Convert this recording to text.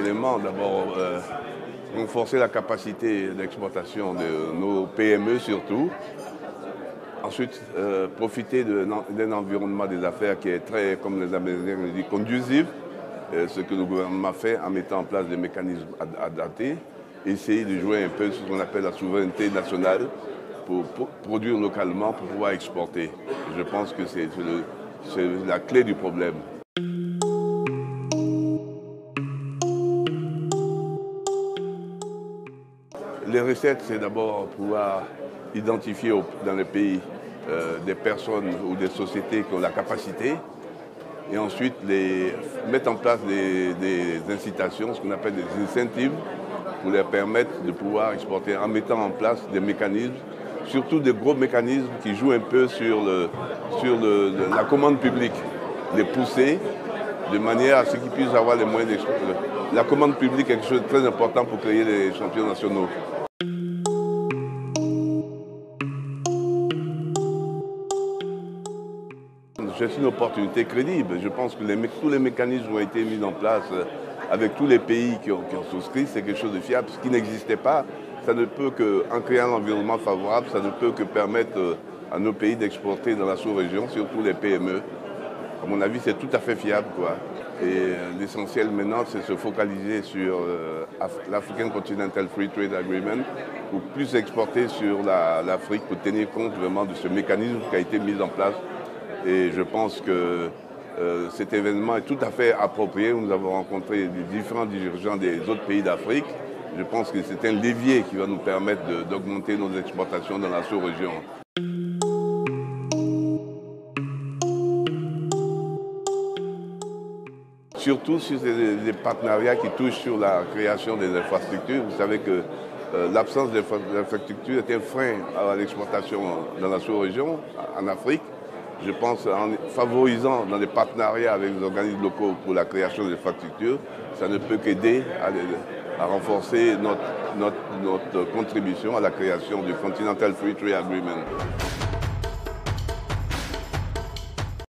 éléments. D'abord, renforcer la capacité d'exportation de nos PME surtout. Ensuite, profiter d'un environnement des affaires qui est très, comme les Américains le disent, conduisif. Ce que le gouvernement fait en mettant en place des mécanismes adaptés. Essayer de jouer un peu sur ce qu'on appelle la souveraineté nationale pour produire localement, pour pouvoir exporter. Je pense que c'est la clé du problème. Les recettes, c'est d'abord pouvoir identifier dans le pays des personnes ou des sociétés qui ont la capacité et ensuite mettre en place des incitations, ce qu'on appelle des incentives, pour leur permettre de pouvoir exporter en mettant en place des mécanismes, surtout des gros mécanismes qui jouent un peu sur la commande publique, les pousser de manière à ce qu'ils puissent avoir les moyens d'exporter. La commande publique est quelque chose de très important pour créer les champions nationaux. C'est une opportunité crédible. Je pense que tous les mécanismes ont été mis en place avec tous les pays qui ont souscrit. C'est quelque chose de fiable. Ce qui n'existait pas, ça ne peut qu'en créant un environnement favorable, ça ne peut que permettre à nos pays d'exporter dans la sous-région, surtout les PME. À mon avis, c'est tout à fait fiable, quoi. Et l'essentiel maintenant, c'est se focaliser sur l'African Continental Free Trade Agreement pour plus exporter sur l'Afrique, pour tenir compte vraiment de ce mécanisme qui a été mis en place. Et je pense que cet événement est tout à fait approprié. Nous avons rencontré les différents dirigeants des autres pays d'Afrique. Je pense que c'est un levier qui va nous permettre d'augmenter nos exportations dans la sous-région. Surtout sur des partenariats qui touchent sur la création des infrastructures. Vous savez que l'absence d'infrastructures est un frein à l'exportation dans la sous-région, en Afrique. Je pense en favorisant dans les partenariats avec les organismes locaux pour la création des infrastructures, ça ne peut qu'aider à renforcer notre contribution à la création du Continental Free Trade Agreement.